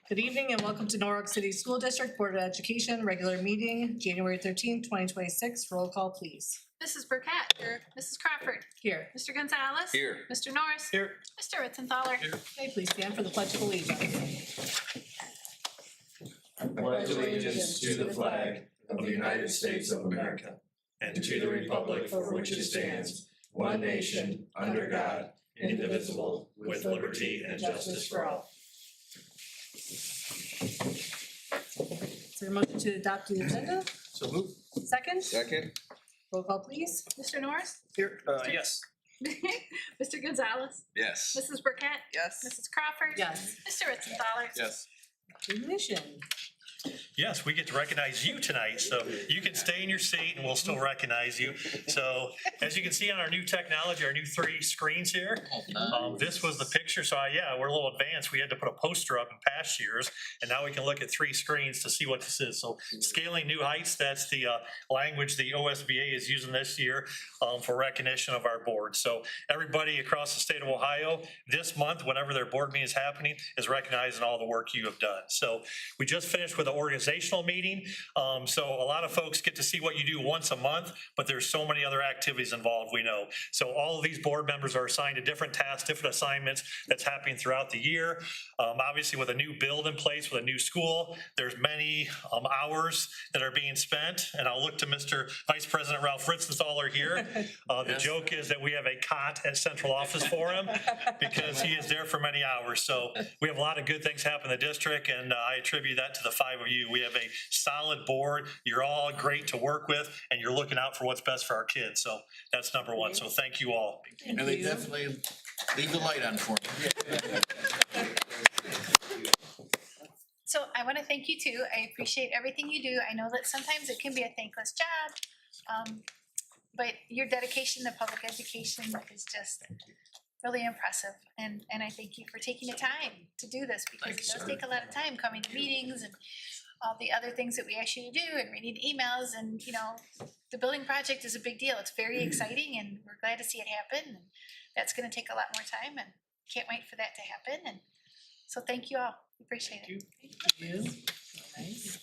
Good evening and welcome to Norwalk City School District Board of Education regular meeting, January 13th, 2026. Roll call, please. Mrs. Burkett. Here. Mrs. Crawford. Here. Mr. Gonzalez. Here. Mr. Norris. Here. Mr. Ritzenthaler. Here. Okay, please stand for the Pledge of Allegiance. I pledge allegiance to the flag of the United States of America and to the republic for which it stands, one nation, under God, indivisible, with liberty and justice for all. Is there a motion to adopt the agenda? So move. Second? Second. Roll call, please. Mr. Norris. Here. Yes. Mr. Gonzalez. Yes. Mrs. Burkett. Yes. Mrs. Crawford. Yes. Mr. Ritzenthaler. Yes. Recognition. Yes, we get to recognize you tonight, so you can stay in your seat and we'll still recognize you. So as you can see on our new technology, our new 3 screens here, this was the picture. So yeah, we're a little advanced. We had to put a poster up in past years, and now we can look at 3 screens to see what this is. So scaling new heights, that's the language the OSBA is using this year for recognition of our board. So everybody across the state of Ohio this month, whenever their board meeting is happening, is recognizing all the work you have done. So we just finished with an organizational meeting. So a lot of folks get to see what you do once a month, but there's so many other activities involved, we know. So all of these board members are assigned to different tasks, different assignments that's happening throughout the year. Obviously with a new build in place, with a new school, there's many hours that are being spent. And I'll look to Mr. Vice President Ralph Ritzenthaler here. The joke is that we have a cot at central office for him because he is there for many hours. So we have a lot of good things happen in the district, and I attribute that to the 5 of you. We have a solid board. You're all great to work with, and you're looking out for what's best for our kids. So that's number one. So thank you all. And they definitely leave the light on for me. So I want to thank you too. I appreciate everything you do. I know that sometimes it can be a thankless job, but your dedication to public education is just really impressive. And I thank you for taking the time to do this, because it does take a lot of time coming to meetings and all the other things that we ask you to do and reading emails. And, you know, the building project is a big deal. It's very exciting and we're glad to see it happen. And that's going to take a lot more time and can't wait for that to happen. And so thank you all. Appreciate it. Thank you. Nice.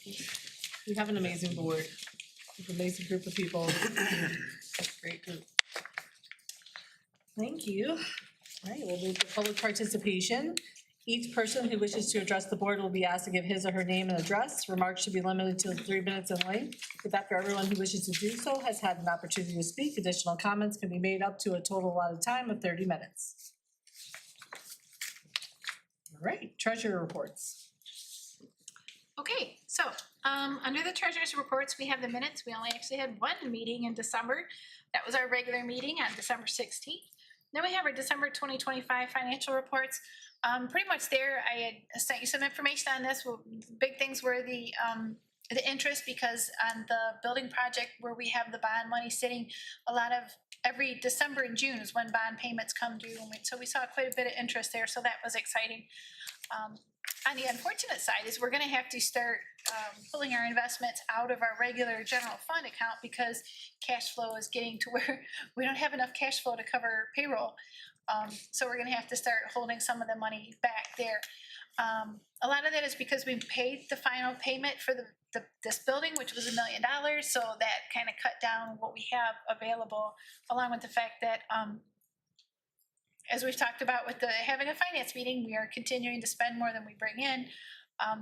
We have an amazing board, an amazing group of people. Great group. Thank you. All right, we'll move to public participation. Each person who wishes to address the board will be asked to give his or her name and address. Remarks should be limited to 3 minutes in length. If after everyone who wishes to do so has had an opportunity to speak, additional comments can be made up to a total allotted time of 30 minutes. All right, treasurer reports. Okay, so under the treasurer's reports, we have the minutes. We only actually had 1 meeting in December. That was our regular meeting on December 16th. Then we have our December 2025 financial reports. Pretty much there, I had sent you some information on this. Well, big things were the interest, because on the building project where we have the bond money sitting, a lot of every December and June is when bond payments come due. So we saw quite a bit of interest there, so that was exciting. On the unfortunate side is we're going to have to start pulling our investments out of our regular general fund account, because cash flow is getting to where we don't have enough cash flow to cover payroll. So we're going to have to start holding some of the money back there. A lot of that is because we paid the final payment for this building, which was $1 million. So that kind of cut down what we have available, along with the fact that as we've talked about with having a finance meeting, we are continuing to spend more than we bring in.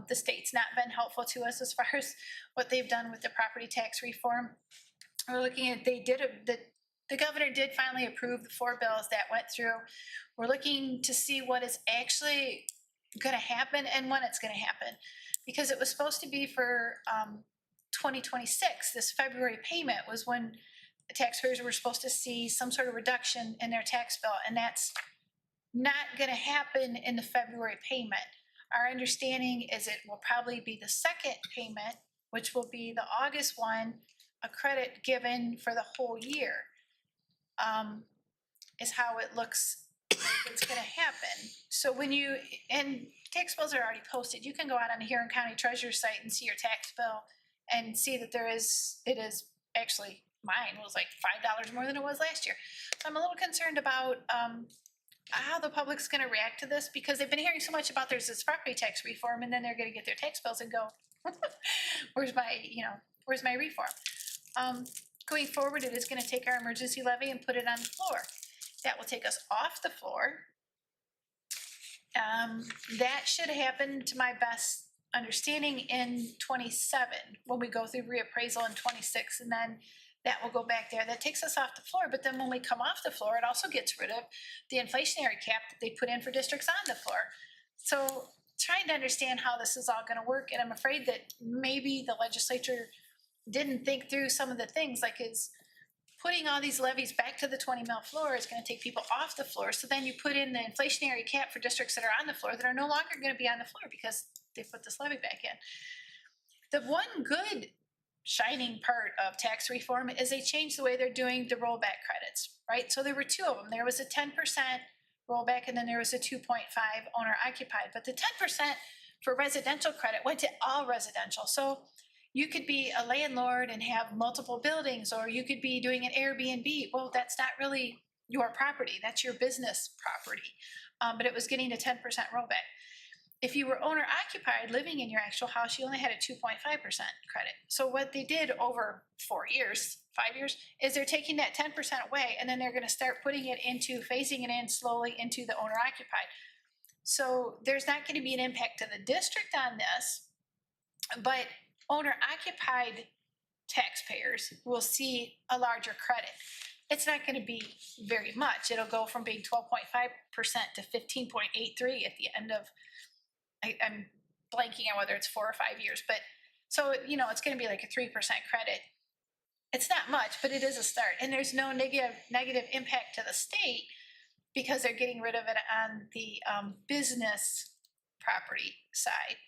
The state's not been helpful to us as far as what they've done with the property tax reform. We're looking at, the governor did finally approve the 4 bills that went through. We're looking to see what is actually going to happen and when it's going to happen, because it was supposed to be for 2026. This February payment was when the taxpayers were supposed to see some sort of reduction in their tax bill, and that's not going to happen in the February payment. Our understanding is it will probably be the second payment, which will be the August one, a credit given for the whole year, is how it looks like it's going to happen. So when and tax bills are already posted, you can go out on the Huron County Treasurer's site and see your tax bill and see that it is actually, mine was like $5 more than it was last year. So I'm a little concerned about how the public's gonna react to this, because they've been hearing so much about there's this property tax reform, and then they're gonna get their tax bills and go, where's my reform? Going forward, it is gonna take our emergency levy and put it on the floor. That will take us off the floor. That should happen, to my best understanding, in 27, when we go through reappraisal in 26, and then that will go back there. That takes us off the floor, but then when we come off the floor, it also gets rid of the inflationary cap that they put in for districts on the floor. So trying to understand how this is all gonna work, and I'm afraid that maybe the legislature didn't think through some of the things, like is putting all these levies back to the 20 mil floor is gonna take people off the floor. So then you put in the inflationary cap for districts that are on the floor that are no longer gonna be on the floor because they put this levy back in. The one good shining part of tax reform is they changed the way they're doing the rollback credits, right? So there were two of them. There was a 10% rollback, and then there was a 2.5 owner occupied. But the 10% for residential credit went to all residential. So you could be a landlord and have multiple buildings, or you could be doing an Airbnb. Well, that's not really your property, that's your business property. But it was getting a 10% rollback. If you were owner occupied, living in your actual house, you only had a 2.5% credit. So what they did over 4 years, 5 years, is they're taking that 10% away, and then they're gonna start putting it into, phasing it in slowly into the owner occupied. So there's not gonna be an impact to the district on this, but owner occupied taxpayers will see a larger credit. It's not gonna be very much. It'll go from being 12.5% to 15.83 at the end of, I'm blanking on whether it's 4 or 5 years, but so, it's gonna be like a 3% credit. It's not much, but it is a start, and there's no negative impact to the state because they're getting rid of it on the business property side.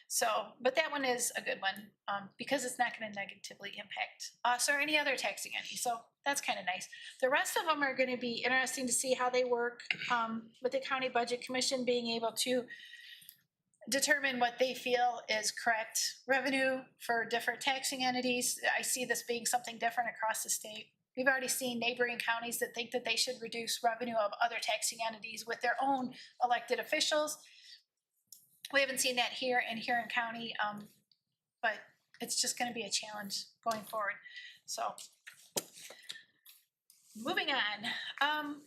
So, but that one is a good one, because it's not gonna negatively impact us or any other taxing entity, so that's kind of nice. The rest of them are gonna be interesting to see how they work, with the County Budget Commission being able to determine what they feel is correct revenue for different taxing entities. I see this being something different across the state. We've already seen neighboring counties that think that they should reduce revenue of other taxing entities with their own elected officials. We haven't seen that here in Huron County, but it's just gonna be a challenge going forward, so. Moving on,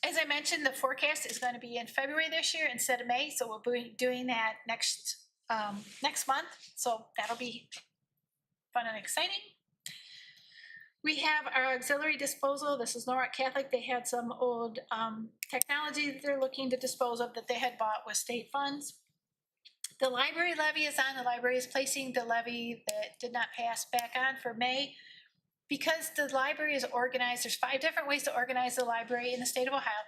as I mentioned, the forecast is gonna be in February this year instead of May, so we'll be doing that next month, so that'll be fun and exciting. We have our auxiliary disposal. This is Norwalk Catholic. They had some old technology that they're looking to dispose of that they had bought with state funds. The library levy is on. The library is placing the levy that did not pass back on for May. Because the library is organized, there's 5 different ways to organize the library in the state of Ohio.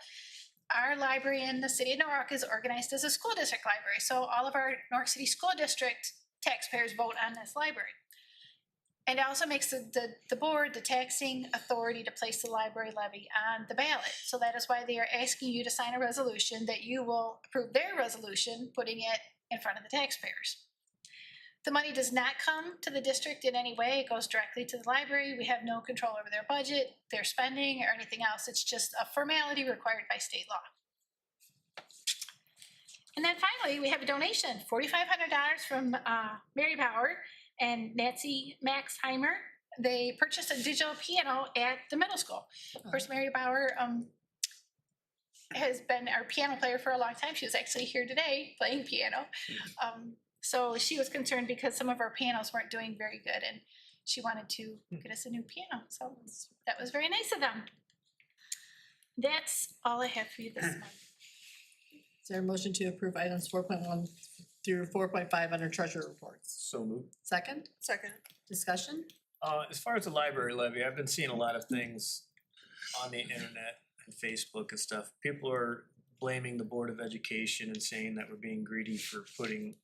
Our library in the city of Norwalk is organized as a school district library. So all of our Norwalk City School District taxpayers vote on this library. And it also makes the board the taxing authority to place the library levy on the ballot. So that is why they are asking you to sign a resolution that you will approve their resolution, putting it in front of the taxpayers. The money does not come to the district in any way. It goes directly to the library. We have no control over their budget, their spending, or anything else. It's just a formality required by state law. And then finally, we have a donation, $4,500 from Mary Bauer and Nancy Maxheimer. They purchased a digital piano at the middle school. Of course, Mary Bauer has been our piano player for a long time. She was actually here today playing piano. So she was concerned because some of our pianos weren't doing very good, and she wanted to get us a new piano. So that was very nice of them. That's all I have for you this month. Is there a motion to approve items 4.1 through 4.5 under treasurer reports? So moved. Second? Second. Discussion? As far as the library levy, I've been seeing a lot of things on the internet and Facebook and stuff. People are blaming the Board of Education and saying that we're being greedy for putting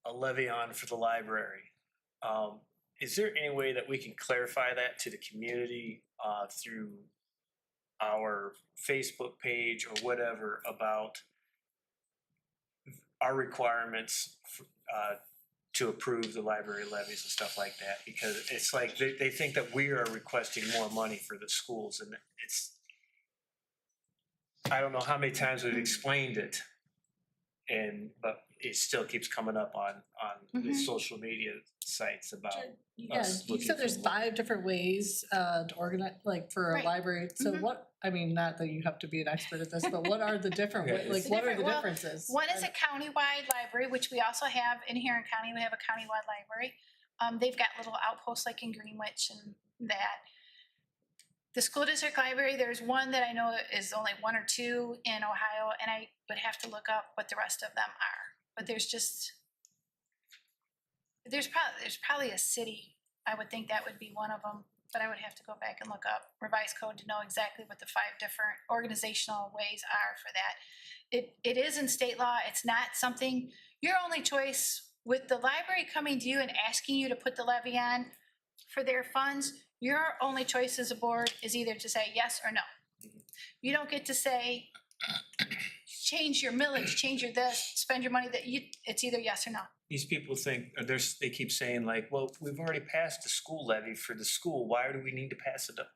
a levy on for the library. Is there any way that we can clarify that to the community through our Facebook page or whatever about our requirements to approve the library levies and stuff like that? Because it's like they think that we are requesting more money for the schools, and I don't know how many times we've explained it. But it still keeps coming up on the Mhm. social media sites about Yeah, us you looking said there's for 5 different ways to organize, like for a Right. library. So Mhm. what, I mean, not that you have to be an expert at this, but what are the different, Yeah, wa- like it's what are the different. Well, differences? One is a countywide library, which we also have in Huron County. We have a countywide library. They've got little outposts like in Greenwich and that. The school district library, there's one that I know is only 1 or 2 in Ohio, and I would have to look up what the rest of them are. But there's probably a city. I would think that would be one of them, but I would have to go back and look up revised code to know exactly what the 5 different organizational ways are for that. It is in state law. It's not something, your only choice with the library coming to you and asking you to put the levy on for their funds, your only choice as a board is either to say yes or no. You don't get to say, change your millage, change your this, spend your money, it's either yes or no. these people think, they keep saying like, well, we've already passed the school levy for the school, why do we need to pass it up,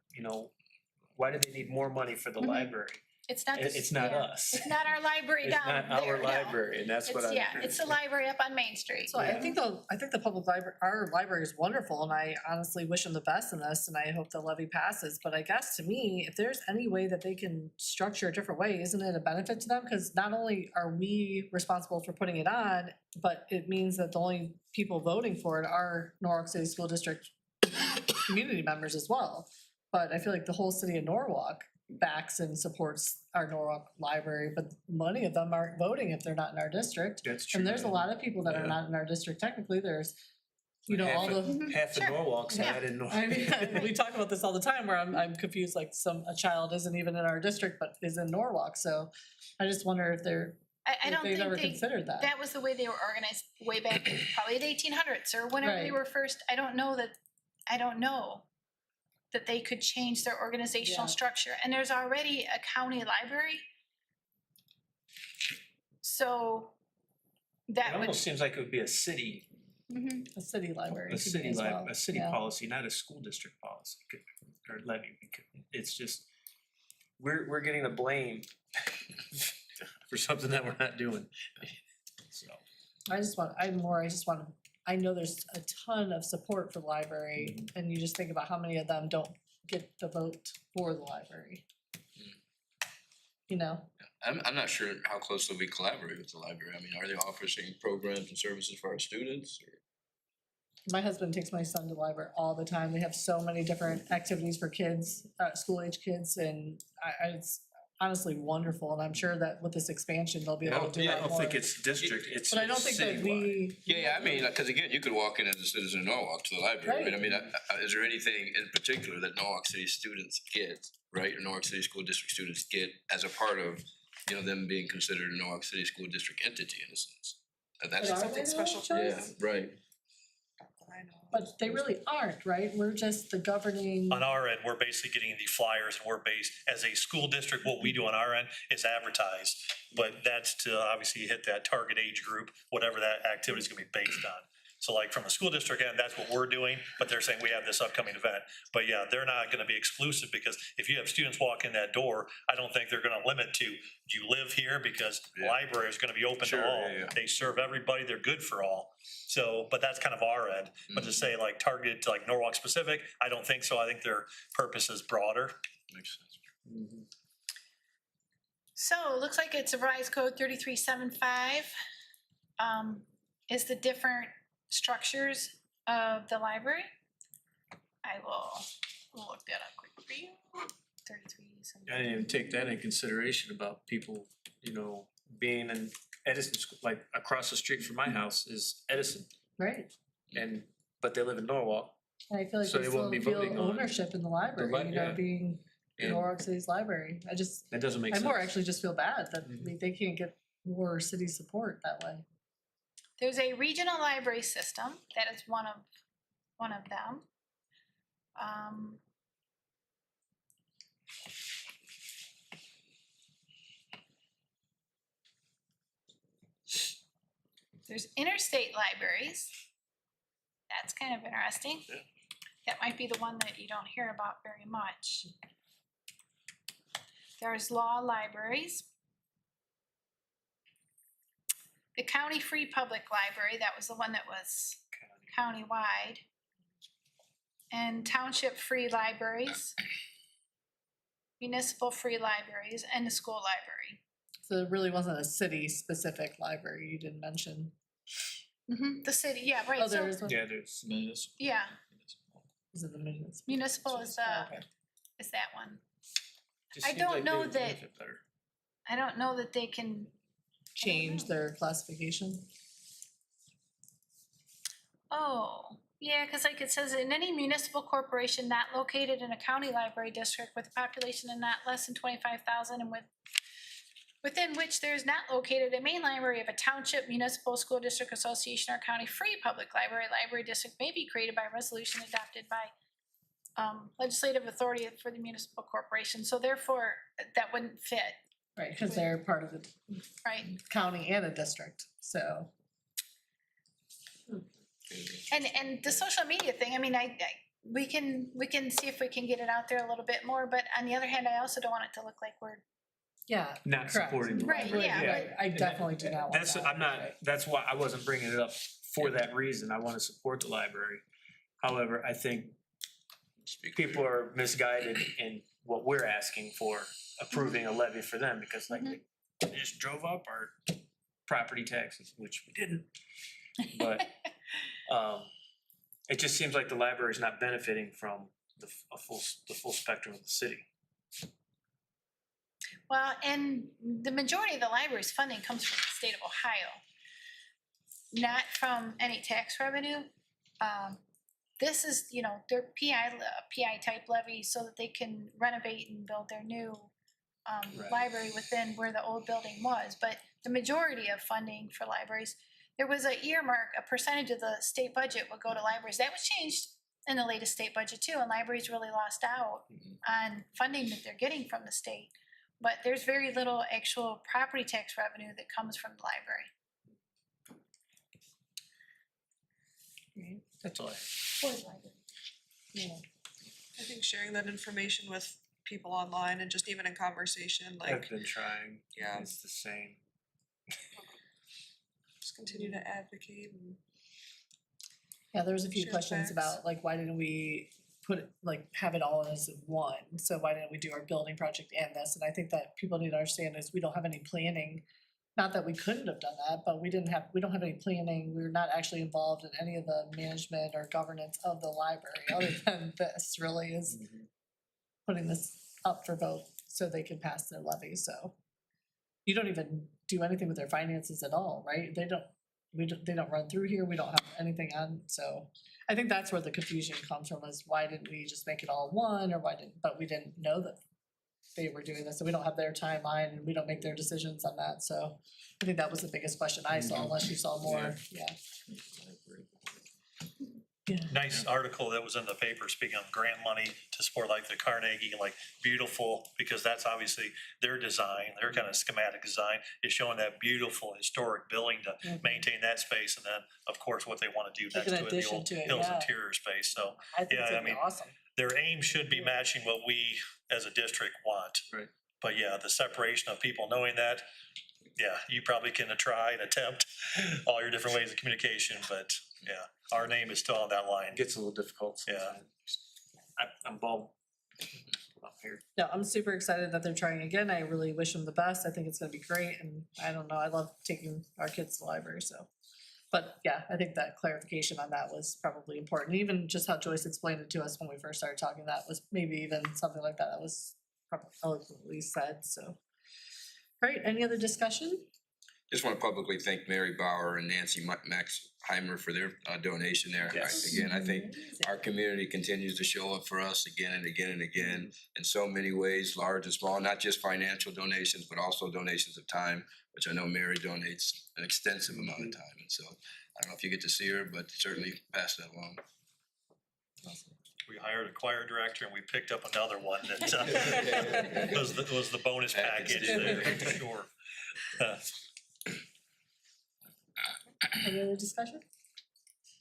why do they need more money for the Mhm. library? It's not. It's not yeah. us. It's not our library It's down not there. our no. library, and that's what I'm. It's the library up on Main Street. So I think the public library, our library is wonderful, and I honestly wish them the best in this, and I hope the levy passes. But I guess to me, if there's any way that they can structure a different way, isn't it a benefit to them? Because not only are we responsible for putting it on, but it means that the only people voting for it are Norwalk City School District community members as well. But I feel like the whole city of Norwalk backs and supports our Norwalk library, but many of them aren't voting if they're not in our district. That's true. And there's a lot of people that are Yeah. not in our district technically. There's, all Half the, of- Half of Sure. Norwalk's Yeah. not in I Norwalk. mean, we talk about this all the time where I'm confused, like a child isn't even in our district, but is in Norwalk. So I just wonder if I if don't they've think ever they, considered that. that was the way they were organized way back, probably the 1800s or whenever they Right. were first. I don't know that they could change their organizational Yeah. structure. And there's already a county library. So It that would, almost seems like it would be a city, Mhm. A city library. a could be city as well. a city Yeah. policy, not a school district policy, or levy, because it's just, we're getting the blame for something that we're not doing, so. I know there's a ton of support for the library, and you just think about how many of them don't get the vote for the library. I'm not sure how closely we collaborate with the library. I mean, are they offering programs and services for our students? Or- My husband takes my son to the library all the time. They have so many different activities for kids, school-age kids, and it's honestly wonderful, and I'm sure that with this expansion, they'll be able to do a I lot don't more. think it's district, it's But I don't think that citywide. we. Yeah, I mean, because again, you could walk in as a citizen of Norwalk to the library. Right. I mean, is there anything in particular that Norwalk City students get, right? Or Norwalk City School District students get as a part of, them being considered a Norwalk City School District entity in a sense? That's But are they special yeah, choice? right. But they really aren't, right? We're just the governing. On our end, we're basically getting the flyers, and we're based, as a school district, what we do on our end is advertise. But that's to obviously hit that target age group, whatever that activity is gonna be based on. So like from a school district end, that's what we're doing, but they're saying we have this upcoming event. But yeah, they're not gonna be exclusive, because if you have students walk in that door, I don't think they're gonna limit to, do you live here? Because Yeah. library is gonna be open Sure, to all. yeah. They serve everybody, they're good for all. So, but that's kind of our end. But to say like targeted to like Norwalk specific, I don't think so. I think their purpose is broader. Makes sense. So it looks like it's a revised code 3375. Is the different structures of the library. I will look that up quick for you. 3375. I didn't even take that into consideration about people, being in Edison, like across the street from my house is Edison, Right. but they live in Norwalk. And I feel like So they they still wouldn't be feel voting on ownership in the library, yeah. being And- Norwalk City's library. That doesn't make I sense. more actually just feel bad that Mhm. they can't get more city support that way. There's a regional library system. That is one of them. There's interstate libraries. That's kind of interesting. Yeah. That might be the one that you don't hear about very much. There's law libraries. The County Free Public Library, that was the one that was countywide. And township free libraries. Municipal free libraries and the school library. So it really wasn't a city-specific library you didn't mention. The city, yeah, Oh, right, there so, is one? Yeah, there's. yeah, Is it the municipal? municipal is Okay. that one. just I seems don't like they know would that- benefit better. I don't know that they can, Change their classification? oh, yeah, cause like it says, in any municipal corporation not located in a county library district with a population of not less than 25,000 and within which there is not located a main library of a township, municipal, school district, association, or county free public library district may be created by resolution adopted by legislative authority for the municipal corporation, so therefore, that wouldn't fit, Right, because they're part of the right? county and a district, so. And the social media thing, I mean, we can see if we can get it out there a little bit more, but on the other hand, I also don't want it to look like we're, Yeah. Not Correct. supporting the Right, library. yeah, Right, I definitely do not want That's, that. I'm not, that's why I wasn't bringing it up for that reason. I wanna support the library. However, I think people are misguided in what we're asking for, approving a levy for them, because like they just drove up our property taxes, which we didn't. But, it just seems like the library is not benefiting from the full spectrum of the city. well, and the majority of the library's funding comes from the state of Ohio, not from any tax revenue. This is, you know, their PI type levy so that they can renovate and build their new Right. library within where the old building was. But the majority of funding for libraries, there was a earmark, a percentage of the state budget would go to libraries. That was changed in the latest state budget too, and libraries really lost out on funding that they're getting from the state. But there's very little actual property tax revenue that comes from the library. That's all. Yeah. I think sharing that information with people online and just even in conversation, like, I've been trying. Yeah. It's the same. just continue to advocate and. Yeah, there was a few Share questions facts. about like, why didn't we put it, like, have it all as one? So why didn't we do our building project and this? And I think that people need to understand is we don't have any planning. Not that we couldn't have done that, but we don't have any planning. We're not actually involved in any of the management or governance of the library, other than this really is putting this up for vote so they can pass their levy, so. You don't even do anything with their finances at all, right? They don't run through here, we don't have anything on, so. I think that's where the confusion comes from, is why didn't we just make it all one, or but we didn't know that they were doing this, so we don't have their timeline, and we don't make their decisions on that, so. I think that was the biggest question I saw, unless you saw more, yeah. Nice article that was in the paper, speaking of grant money to support like the Carnegie, like beautiful, because that's obviously their design, their kind of schematic design is showing that beautiful historic building to maintain that space. And then, of course, what they want to do Like next an to it, the addition old to it, Hills yeah. Interior space. So I think it's Yeah, I gonna be mean, awesome. their aim should be matching what we as a district want. Right. But yeah, the separation of people knowing that, yeah, you probably can try and attempt all your different ways of communication, but yeah, our name is still on that line. It gets a little difficult Yeah. sometimes. I'm bald up here. No, I'm super excited that they're trying again. I really wish them the best. I think it's gonna be great, and I don't know, I love taking our kids to the library, so. But yeah, I think that clarification on that was probably important, even just how Joyce explained it to us when we first started talking, that was maybe even something like that was probably eloquently said, so. All right, any other discussion? Just want to publicly thank Mary Bauer and Nancy Maxheimer for their donation there. Yes. Again, I think our community continues to show up for us again and again and again in so many ways, large and small, not just financial donations, but also donations of time, which I know Mary donates an extensive amount of time. And so I don't know if you get to see her, but certainly pass that along. We hired a choir director and we picked up another one that was the bonus package there, for sure. Any other discussion?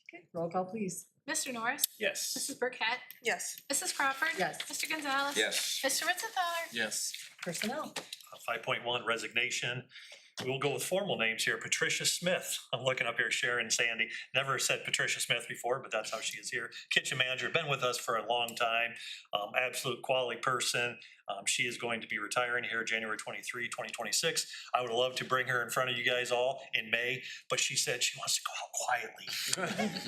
Okay, roll call please. Mr. Norris? Yes. Mrs. Burkett? Yes. Mrs. Crawford? Yes. Mr. Gonzalez? Yes. Mr. Ritzenthaler? Yes. Personnel. 5.1 resignation. We'll go with formal names here. Patricia Smith. I'm looking up here, Sharon and Sandy. Never said Patricia Smith before, but that's how she is here. Kitchen manager, been with us for a long time. Absolute quality person. She is going to be retiring here January 23, 2026. I would love to bring her in front of you guys all in May, but she said she wants to go out quietly.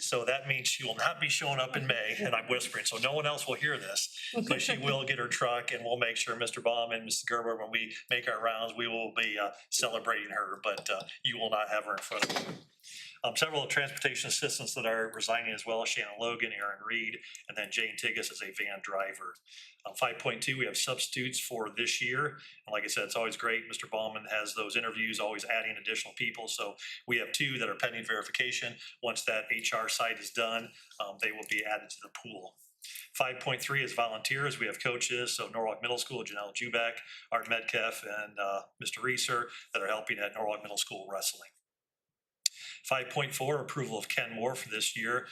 So that means she will not be showing up in May, and I'm whispering, so no one else will hear this. But she will get her truck, and we'll make sure Mr. Baum and Mrs. Gerber, when we make our rounds, we will be celebrating her, but you will not have her in front of you. Several transportation assistants that are resigning as well, Shannon Logan, Aaron Reed, and then Jane Tigas as a van driver. 5.2, we have substitutes for this year. And like I said, it's always great. Mr. Bauman has those interviews, always adding additional people. So we have 2 that are pending verification. Once that HR site is done, they will be added to the pool. 5.3 is volunteers. We have coaches, so Norwalk Middle School, Janelle Juback, Art Medcalf, and Mr. Reeser that are helping at Norwalk Middle School wrestling. 5.4, approval of Ken Moore for this year.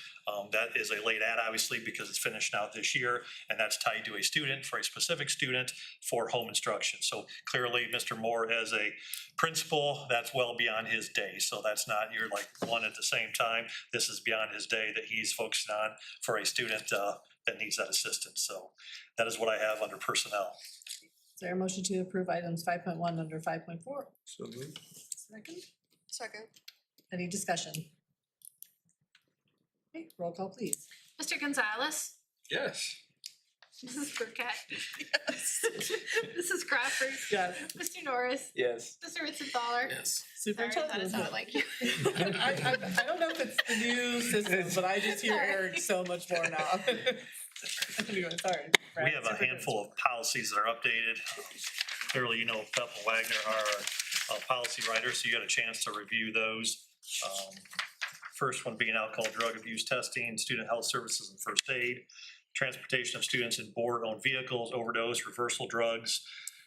That is a late add, obviously, because it's finishing out this year, and that's tied to a student, for a specific student, for home instruction. So clearly, Mr. Moore as a principal, that's well beyond his day. So that's not, you're like one at the same time. This is beyond his day that he's focusing on for a student that needs that assistance. So that is what I have under personnel. Is there a motion to approve items 5.1 under 5.4? So moved. Second. Second. Any discussion? Okay, roll call, please. Mr. Gonzalez? Yes. Mrs. Burkett? Mrs. Crawford? Yes. Mr. Norris? Yes. Mr. Ritzenthaler? Yes. Sorry, I thought it Superintendent. sounded like you. I don't know if it's the new system, but I just hear Eric so much more now. Anyway, sorry. We have a handful of policies that are updated. Clearly, you know, Beth and Wagner are policy writers, so you got a chance to review those. First one being alcohol, drug abuse testing, student health services and first aid, transportation of students in board-owned vehicles, overdose, reversal drugs,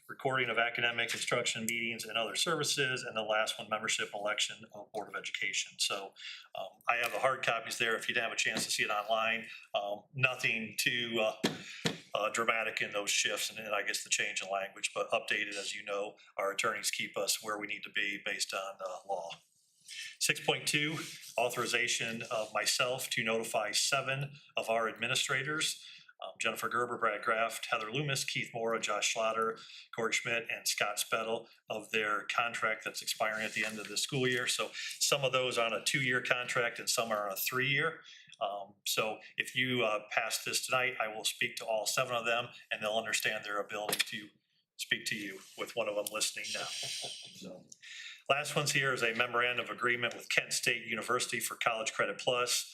recording of academic instruction meetings and other services, and the last one, membership election of Board of Education. So I have the hard copies there if you didn't have a chance to see it online. Nothing too dramatic in those shifts and I guess the change in language, but updated, as you know, our attorneys keep us where we need to be based on law. 6.2, authorization of myself to notify 7 of our administrators. Jennifer Gerber, Brad Graft, Heather Loomis, Keith Mora, Josh Schlatter, Corey Schmidt, and Scott Spettel of their contract that's expiring at the end of the school year. So some of those on a 2-year contract and some are on a 3-year. So if you pass this tonight, I will speak to all 7 of them and they'll understand their ability to speak to you with one of them listening now. So last one's here is a memorandum of agreement with Kent State University for College Credit Plus.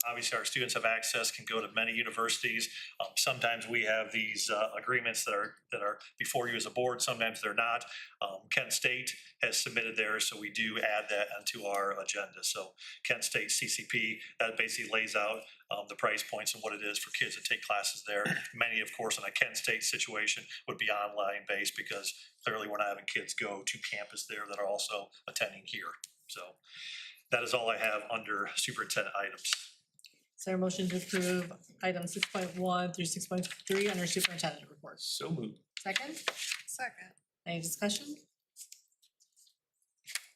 Obviously, our students have access, can go to many universities. Sometimes we have these agreements that are before you as a board, sometimes they're not. Kent State has submitted theirs, so we do add that onto our agenda. So Kent State CCP, that basically lays out the price points and what it is for kids that take classes there. Many, of course, in a Kent State situation would be online based because clearly we're not having kids go to campus there that are also attending here. So that is all I have under superintendent items. Is there a motion to approve items 6.1 through 6.3 under superintendent reports? So moved. Second, Second. any discussion?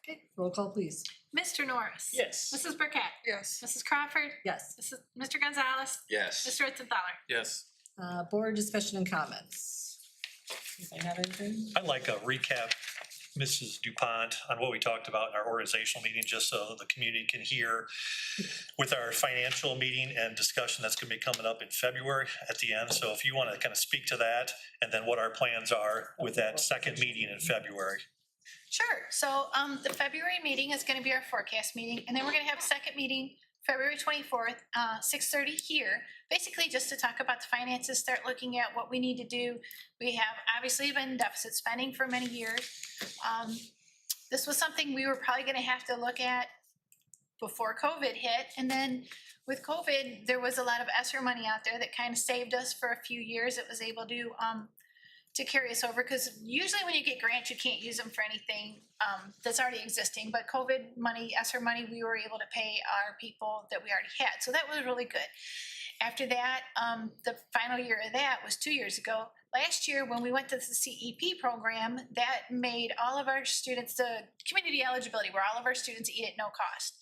Okay, roll call, please. Mr. Norris? Yes. Mrs. Burkett? Yes. Mrs. Crawford? Yes. Mr. Gonzalez? Yes. Mr. Ritzenthaler? Yes. Board discussion and comments. Does anyone have anything? I'd like a recap, Mrs. DuPont, on what we talked about in our organizational meeting, just so the community can hear with our financial meeting and discussion that's going to be coming up in February at the end. So if you want to kind of speak to that and then what our plans are with that second meeting in February. Sure. So the February meeting is going to be our forecast meeting, and then we're going to have a second meeting February 24th, 6:30 here, basically just to talk about the finances, start looking at what we need to do. We have obviously been deficit spending for many years. This was something we were probably going to have to look at before COVID hit. And then with COVID, there was a lot of ESSER money out there that kind of saved us for a few years. It was able to to carry us over, because usually when you get grants, you can't use them for anything that's already existing, but COVID money, ESSER money, we were able to pay our people that we already had, so that was really good. After that, the final year of that was 2 years ago. Last year, when we went to the CEP program, that made all of our students, the community eligibility, where all of our students eat at no cost.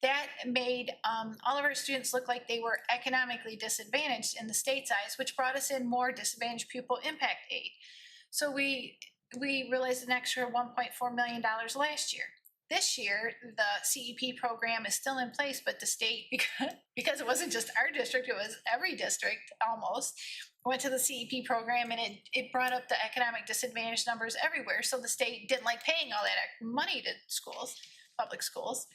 That made all of our students look like they were economically disadvantaged in the state's eyes, which brought us in more disadvantaged pupil impact aid. So we realized an extra $1.4 million last year. This year, the CEP program is still in place, but the state, because it wasn't just our district, it was every district almost, went to the CEP program, and it brought up the economic disadvantage numbers everywhere. So the state didn't like paying all that money to schools, public schools.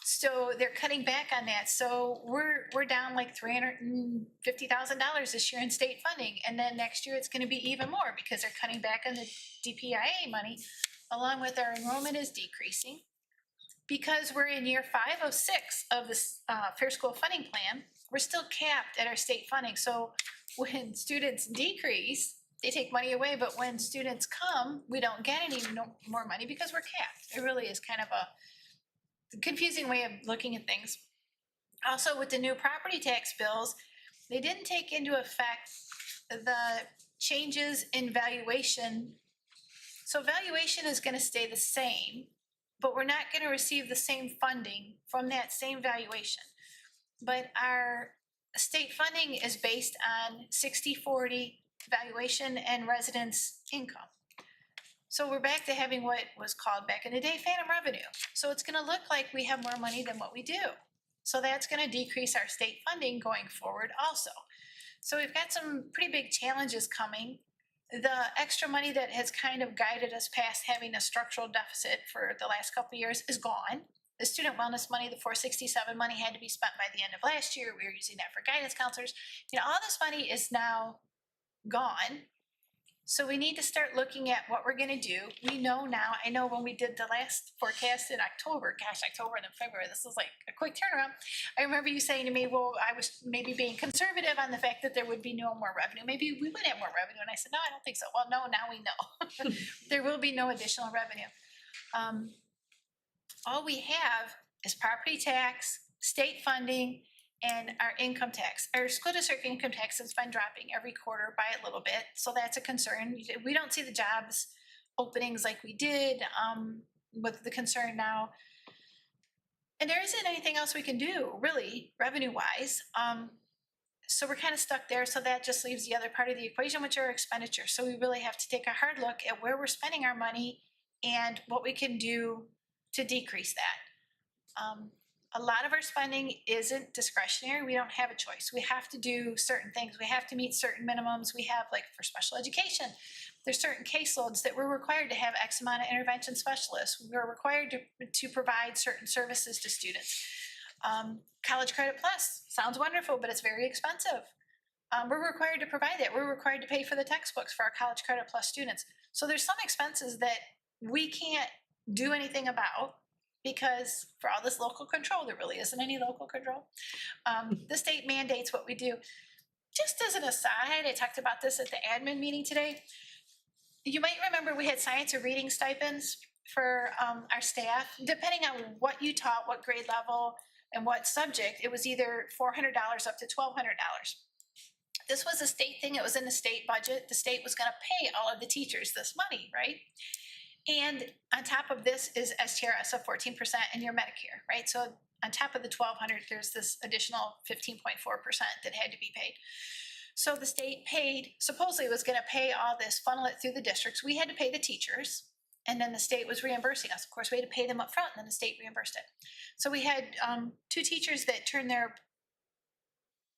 So they're cutting back on that. So we're down like $350,000 this year in state funding. And then next year it's going to be even more because they're cutting back on the DPIA money, along with our enrollment is decreasing. Because we're in year 5 of 6 of this Fair School Funding Plan, we're still capped at our state funding. So when students decrease, they take money away, but when students come, we don't get any more money because we're capped. It really is kind of a confusing way of looking at things. Also, with the new property tax bills, they didn't take into effect the changes in valuation. So valuation is going to stay the same, but we're not going to receive the same funding from that same valuation. But our state funding is based on 60-40 valuation and residence income. So we're back to having what was called back in the day phantom revenue. So it's going to look like we have more money than what we do. So that's going to decrease our state funding going forward also. So we've got some pretty big challenges coming. The extra money that has kind of guided us past having a structural deficit for the last couple of years is gone. The student wellness money, the 467 money, had to be spent by the end of last year. We were using that for guidance counselors. All this money is now gone. So we need to start looking at what we're going to do. We know now, I know when we did the last forecast in October, October and then February, this is like a quick turnaround. I remember you saying to me, well, I was maybe being conservative on the fact that there would be no more revenue. Maybe we would have more revenue. And I said, no, I don't think so. Well, no, now we know. There will be no additional revenue. All we have is property tax, state funding, and our income tax. Our school district income tax has been dropping every quarter by a little bit, so that's a concern. We don't see the jobs openings like we did with the concern now. And there isn't anything else we can do, really, revenue-wise. So we're kind of stuck there, so that just leaves the other part of the equation, which are expenditures. So we really have to take a hard look at where we're spending our money and what we can do to decrease that. A lot of our spending isn't discretionary. We don't have a choice. We have to do certain things. We have to meet certain minimums. We have, like for special education, there's certain caseloads that we're required to have X amount of intervention specialists. We're required to provide certain services to students. College Credit Plus sounds wonderful, but it's very expensive. We're required to provide that. We're required to pay for the textbooks for our College Credit Plus students. So there's some expenses that we can't do anything about, because for all this local control, there really isn't any local control. The state mandates what we do. Just as an aside, I talked about this at the admin meeting today. You might remember we had science or reading stipends for our staff. Depending on what you taught, what grade level, and what subject, it was either $400 up to $1,200. This was a state thing. It was in the state budget. The state was going to pay all of the teachers this money, right? And on top of this is STRS of 14% in your Medicare, right? So on top of the $1,200, there's this additional 15.4% that had to be paid. So the state paid, supposedly was going to pay all this, funnel it through the districts. We had to pay the teachers, and then the state was reimbursing us. Of course, we had to pay them up front, and then the state reimbursed it. So we had 2 teachers that turned their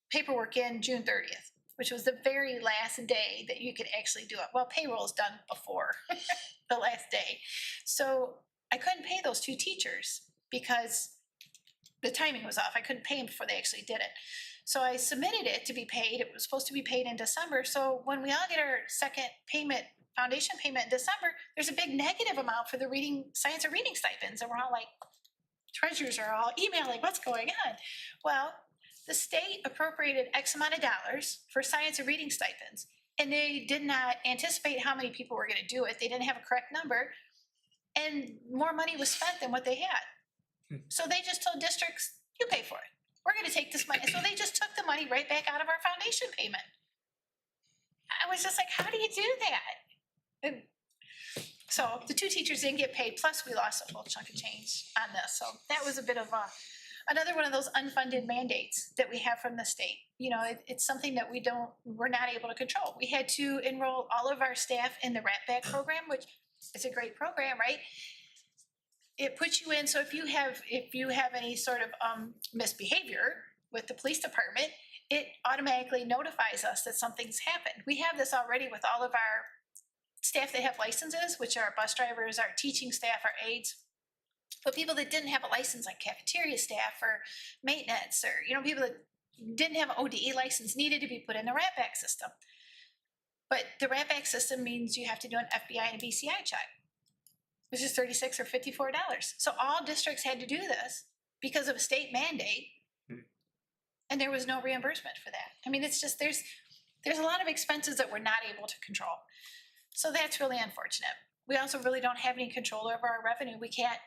paperwork in June 30th, which was the very last day that you could actually do it. Well, payroll is done before the last day. So I couldn't pay those 2 teachers because the timing was off. I couldn't pay them before they actually did it. So I submitted it to be paid. It was supposed to be paid in December. So when we all get our second payment, foundation payment in December, there's a big negative amount for the science or reading stipends. And we're all like, treasurers are all emailing, what's going on? Well, the state appropriated X amount of dollars for science and reading stipends. And they did not anticipate how many people were gonna do it. They didn't have a correct number. And more money was spent than what they had. So they just told districts, you pay for it. We're gonna take this money. So they just took the money right back out of our foundation payment. I was just like, how do you do that? And so the 2 teachers didn't get paid, plus we lost a whole chunk of change on this. So that was a bit of another one of those unfunded mandates that we have from the state. You know, it's something that we're not able to control. We had to enroll all of our staff in the Rat Bag program, which is a great program, right? It puts you in, so if you have any sort of misbehavior with the police department, it automatically notifies us that something's happened. We have this already with all of our staff that have licenses, which are our bus drivers, our teaching staff, our aides. But people that didn't have a license, like cafeteria staff or maintenance, or, you know, people that didn't have an ODE license needed to be put in the Rat Bag system. But the Rat Bag system means you have to do an FBI and a BCI check, which is $36 or $54. So all districts had to do this because of a state mandate, and there was no reimbursement for that. I mean, it's just, there's a lot of expenses that we're not able to control. So that's really unfortunate. We also really don't have any control over our revenue. We can't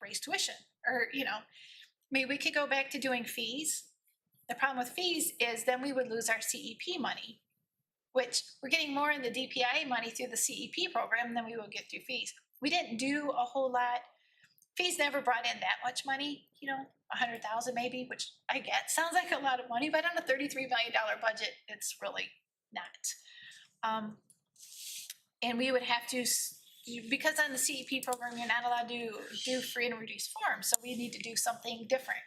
raise tuition, or, you know, I mean, we could go back to doing fees. The problem with fees is then we would lose our CEP money, which we're getting more in the DPI money through the CEP program than we will get through fees. We didn't do a whole lot. Fees never brought in that much money, you know, 100,000 maybe, which I get, sounds like a lot of money, but on a $33 million budget, it's really not. And we would have to, because on the CEP program, you're not allowed to do free and reduced forms, so we need to do something different.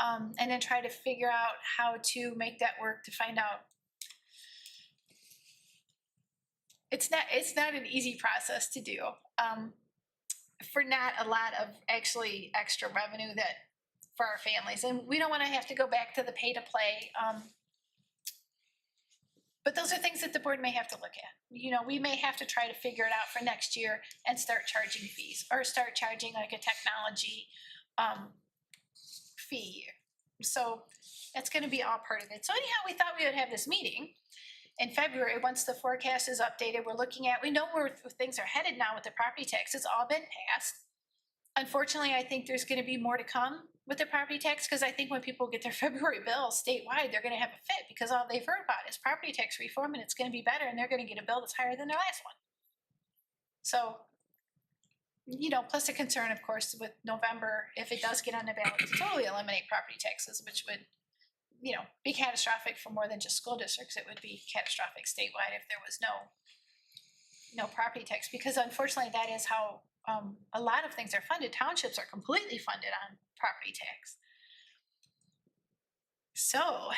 And then try to figure out how to make that work, to find out. It's not an easy process to do, for not a lot of actually extra revenue that for our families, and we don't want to have to go back to the pay to play. But those are things that the board may have to look at. You know, we may have to try to figure it out for next year and start charging fees, or start charging like a technology fee. So that's going to be all part of it. So anyhow, we thought we would have this meeting in February. Once the forecast is updated, we know where things are headed now with the property tax. It's all been passed. Unfortunately, I think there's going to be more to come with the property tax, because I think when people get their February bill statewide, they're going to have a fit, because all they've heard about is property tax reform, and it's going to be better, and they're going to get a bill that's higher than their last one. So, you know, plus the concern, of course, with November, if it does get on the ballot, to totally eliminate property taxes, which would, you know, be catastrophic for more than just school districts. It would be catastrophic statewide if there was no property tax, because unfortunately that is how a lot of things are funded. Townships are completely funded on property tax. So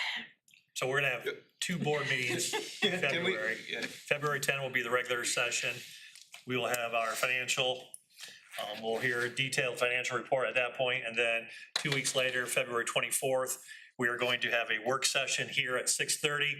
we're gonna have 2 board meetings in February. February 10 will be the regular session. We will have our financial, we'll hear a detailed financial report at that point, and then 2 weeks later, February 24th, we are going to have a work session here at 6:30.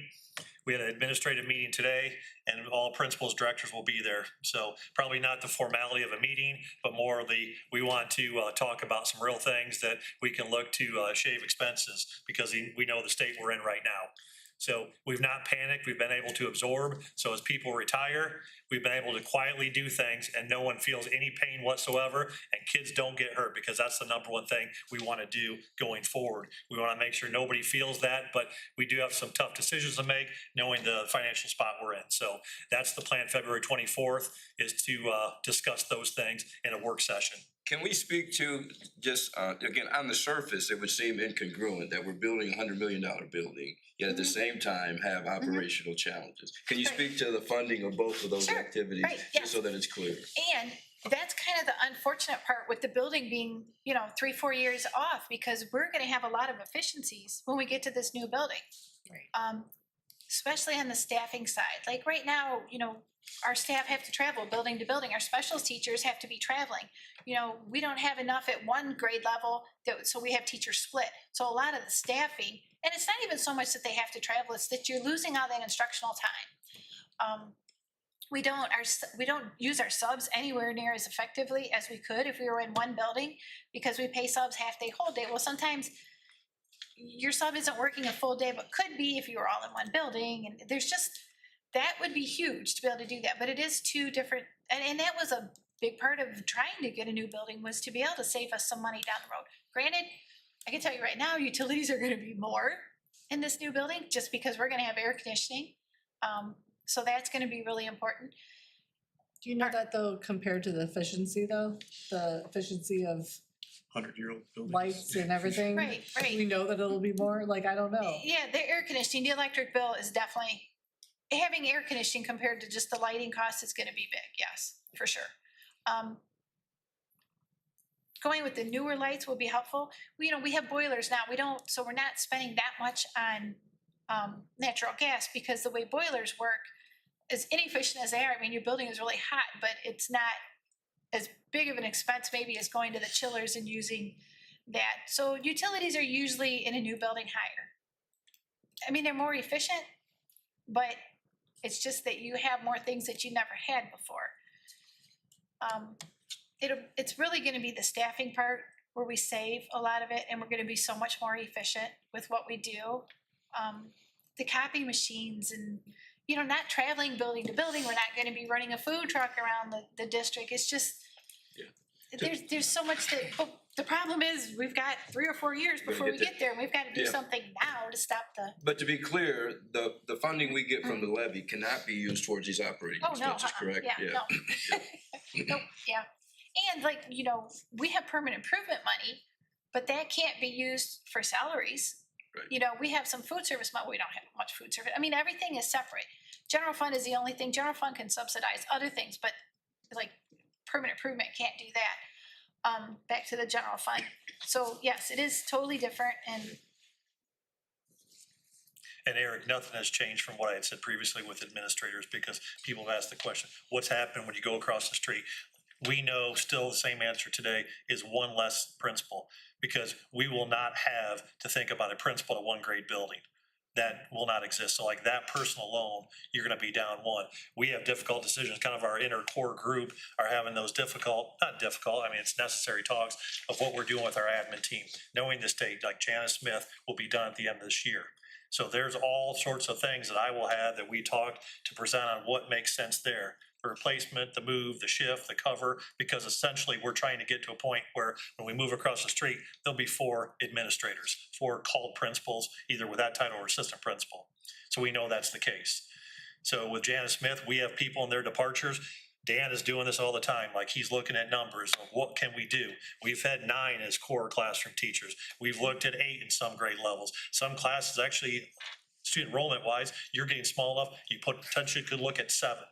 We had an administrative meeting today, and all principals, directors will be there. So probably not the formality of a meeting, but more of we want to talk about some real things that we can look to shave expenses, because we know the state we're in right now. So we've not panicked, we've been able to absorb. So as people retire, we've been able to quietly do things, and no one feels any pain whatsoever, and kids don't get hurt, because that's the number one thing we want to do going forward. We want to make sure nobody feels that, but we do have some tough decisions to make, knowing the financial spot we're in. So that's the plan. February 24th is to discuss those things in a work session. Can we speak to just, again, on the surface, it would seem incongruent that we're building $100 million building, yet at the same time have operational challenges. Can you speak to the funding of both of those Sure. activities, Right, just yes. so that it's clear? And that's kind of the unfortunate part with the building being, you know, 3-4 years off, because we're going to have a lot of efficiencies when we get to this new building. Right. Especially on the staffing side. Like right now, you know, our staff have to travel building to building. Our specials teachers have to be traveling. You know, we don't have enough at one grade level, so we have teachers split. So a lot of the staffing, and it's not even so much that they have to travel, it's that you're losing all that instructional time. We don't use our subs anywhere near as effectively as we could if we were in one building, because we pay subs half day, whole day. Well, sometimes your sub isn't working a full day, but could be if you were all in one building. And there's just, that would be huge to be able to do that, but it is two different, and that was a big part of trying to get a new building was to be able to save us some money down the road. Granted, I can tell you right now, utilities are gonna be more in this new building, just because we're gonna have air conditioning. So that's gonna be really important. Do you know that though, compared to the efficiency though, the efficiency of 100-year-old buildings. lights and everything? Right, right. We know that it'll be more, like, I don't know. Yeah, the air conditioning, the electric bill is definitely, having air conditioning compared to just the lighting cost is gonna be big, yes, for sure. Going with the newer lights will be helpful. We have boilers now, so we're not spending that much on natural gas, because the way boilers work, as inefficient as they are, I mean, your building is really hot, but it's not as big of an expense maybe as going to the chillers and using that. So utilities are usually in a new building higher. I mean, they're more efficient, but it's just that you have more things that you never had before. It's really gonna be the staffing part where we save a lot of it, and we're gonna be so much more efficient with what we do. The copy machines and, not traveling building to building, we're not gonna be running a food truck around the district, it's just, there's so much that, but the problem is, we've got 3 or 4 years before we get there, and we've gotta do Yeah. something now to stop the, But to be clear, the funding we get from the levy cannot be used towards these operating oh, no, expenses, correct? yeah, no. Nope, yeah, and like, we have permanent improvement money, but that can't be used for salaries. Right. We have some food service money, we don't have much food service, I mean, everything is separate. General fund is the only thing, general fund can subsidize other things, but like permanent improvement can't do that. Back to the general fund. So yes, it is totally different, and And Eric, nothing has changed from what I had said previously with administrators, because people have asked the question, what's happened when you go across the street? We know still the same answer today is one less principal, because we will not have to think about a principal at one grade building. That will not exist. So like that person alone, you're gonna be down one. We have difficult decisions, kind of our inner core group are having those not difficult, I mean, it's necessary talks of what we're doing with our admin team. Knowing this date, like Janice Smith will be done at the end of this year. So there's all sorts of things that I will have that we talked to present on what makes sense there. The replacement, the move, the shift, the cover, because essentially we're trying to get to a point where when we move across the street, there'll be 4 administrators, 4 called principals, either with that title or assistant principal. So we know that's the case. So with Janice Smith, we have people in their departures. Dan is doing this all the time, like he's looking at numbers of what can we do. We've had 9 as core classroom teachers. We've looked at 8 in some grade levels. Some classes actually, student enrollment wise, you're getting small enough, you potentially could look at 7.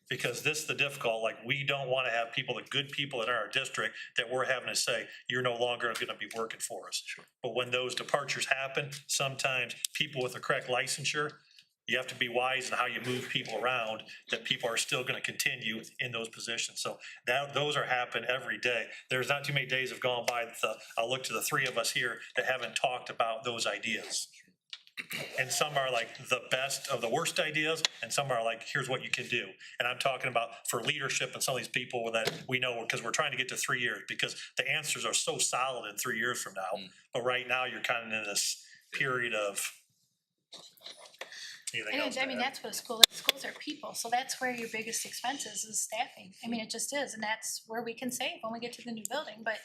Because this is the difficult, like, we don't want to have people, the good people in our district, that we're having to say, you're no longer going to be working for us. Sure. But when those departures happen, sometimes people with the correct licensure, you have to be wise in how you move people around, that people are still going to continue in those positions. So those are happening every day. There's not too many days have gone by that I'll look to the 3 of us here that haven't talked about those ideas. And some are like the best of the worst ideas, and some are like, here's what you can do. And I'm talking about for leadership and some of these people that we know, because we're trying to get to 3 years, because the answers are so solid in 3 years from now. But right now, you're kind of in this period of. Anything else to I mean, add? that's what a school is. Schools are people, so that's where your biggest expense is staffing. I mean, it just is, and that's where we can save when we get to the new building, but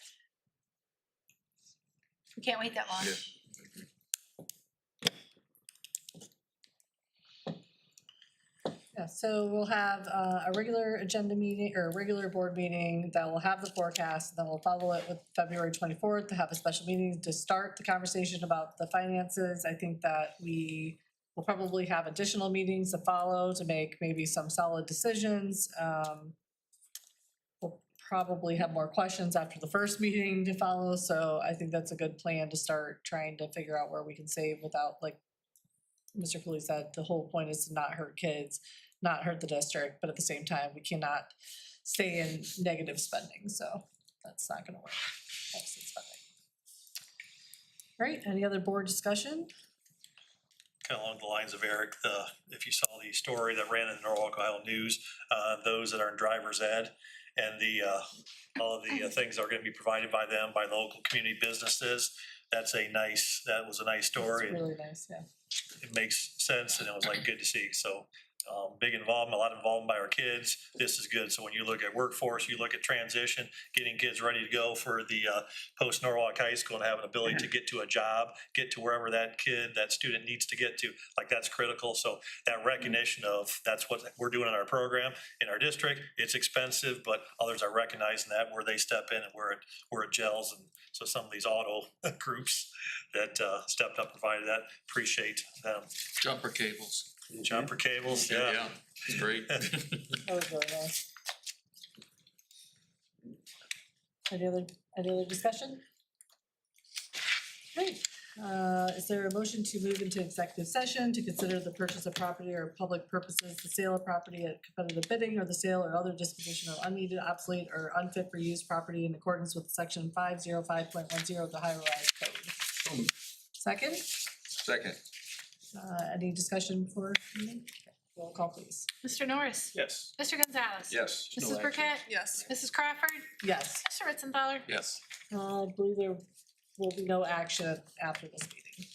we can't wait that long. Yeah. Yeah, so we'll have a regular agenda meeting or a regular board meeting that will have the forecast, then we'll follow it with February 24th to have a special meeting to start the conversation about the finances. I think that we will probably have additional meetings to follow to make maybe some solid decisions. We'll probably have more questions after the first meeting to follow, so I think that's a good plan to start trying to figure out where we can save without, like Mr. Cooley said, the whole point is to not hurt kids, not hurt the district, but at the same time, we cannot stay in negative spending, so that's not gonna work. Deficit spending. Great, any other board discussion? Kind of along the lines of Eric, if you saw the story that ran in the Norwalk, Ohio News, those that are in driver's ed, and all of the things that are gonna be provided by them, by local community businesses, that was a nice story. It's really nice, yeah. It makes sense, and it was like good to see. So big involvement, a lot of involvement by our kids. This is good. So when you look at workforce, you look at transition, getting kids ready to go for the post-Norwalk High School and have an ability to get to a job, get to wherever that student needs to get to, like that's critical. So that recognition of that's what we're doing in our program, in our district. It's expensive, but others are recognizing that where they step in and where it gels. And so some of these auto groups that stepped up, provided that, appreciate them. Jumper cables. Jumper cables, yeah. It's great. That was really nice. Any other discussion? Great. Is there a motion to move into executive session to consider the purchase of property or public purposes, the sale of property at competitive bidding, or the sale or other disposition of unneeded, obsolete, or unfit for use property in accordance with section 505.10 of the Ohio Revised Code? Second? Second. Any discussion for me? Roll call, please. Mr. Norris? Yes. Mr. Gonzalez? Yes. Mrs. Burkett? Yes. Mrs. Crawford? Yes. Mr. Ritzenthaler? Yes. I believe there will be no action after this meeting.